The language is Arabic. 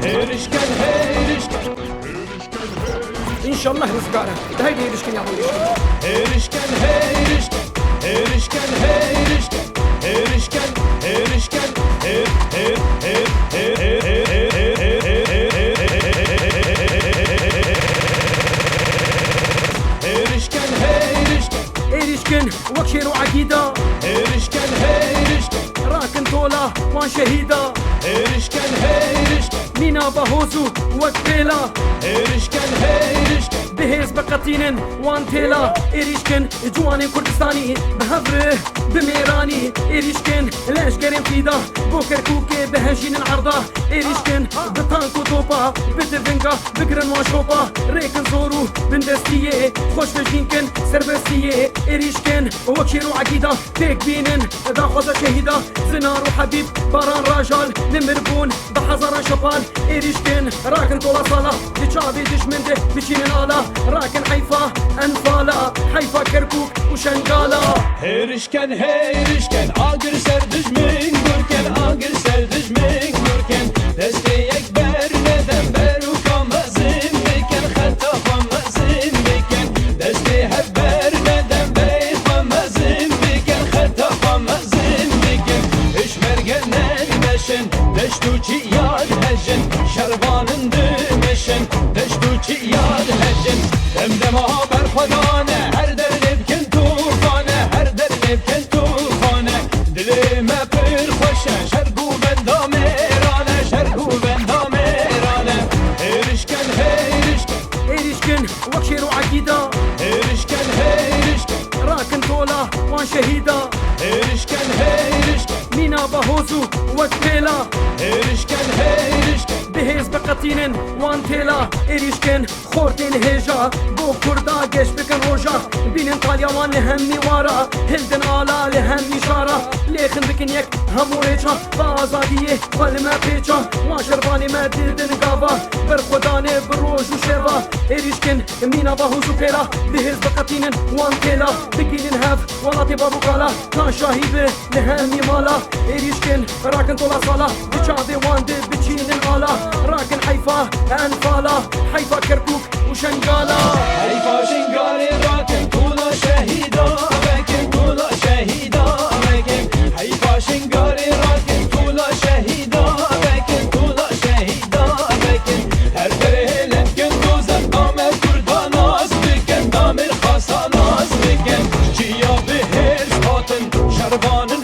هيرشكن هيرشكن ان شاء الله رزقاره هيدي هيرشكن يا ابوي هيرشكن هيرشكن هيرشكن هيرشكن هيرشكن هيرشكن هير هير هير هير هيرشكن هيرشكن هيرشكن وكشيرو عقيدة هيرشكن هيرشكن راكن طولة وان شهيدة هيرشكن هيرشكن مينا بهوزو وكبيلة هيرشكن هيرشكن بهيز بقتين وان تيلا إيريشكن جواني كردستاني بهبره بميراني إيريشكن لاش قريم فيدا بوكر كوكي بهجين العرضة إيريشكن بطانكو توبا بترفنقا بقرن وشوبا ريكن زورو بندستية خوش بجينكن سربستية إيريشكن وكشيرو عقيدة تيك بينن دا خوزا شهيدة زنار وحبيب باران راجال نمربون بحزاران شبال إيريشكن راكن طولا صالة ديشابي دشمنده بشين الآلة راكن حيفا انفالا حيفا كركوك وشنقالا هيرشكن هيرشكن آگر سردش من گرکن آگر سردش من گرکن دستی یک بر ندم برو کام مزین بکن خطا خام مزین بکن دستی هر بر ندم بری خام مزین بکن خطا خام مزین بکن اش مرگن نلمشن دشتو چی یاد هجن شروانن دمشن دشتو چی یاد هجن دمدمها بر خدانه هر در نبکن توفانه هر در نبکن توفانه دلما پر خوشه شرگو بندا میرانه شرگو بندا میرانه هیرشکن هیرشکن إيريشكن وكشيرو عقيدة هیرشکن هیرشکن راكن طولة وان شهيدة هیرشکن هیرشکن مينا بهوزو وكبيلة هیرشکن هیرشکن بهيز بقتين وان تيلا إيريشكن خورتين هيجا بو كردا قش بكن روجا بين انطاليا وان لهمي وارا هلدن آلا لهمي شارا ليخن بكن يك همو ريجا بازادية والما بيجا وان شرباني ما ديدن قابا برخداني بروج وشيبا إيريشكن مينا بهوزو بيلا بهيز بقتين وان تيلا بكين هاف ولاتي بابو قالا كان شاهيبه لهمي مالا إيريشكن راكن طولا صالا بيشابي وان دي بتشين الآلا راكن حيفا انفالا حيفا كركوك وشنقالا حيفا شنقالي راكن كولا شهيدا بكن كولا شهيدا بكن حيفا شنقالي راكن كولا شهيدا بكن كولا شهيدا بكن هر بره لنكن دوزن دامر كردا ناز بكن دامر خاصا ناز بكن جيا بهرش هاتن شربان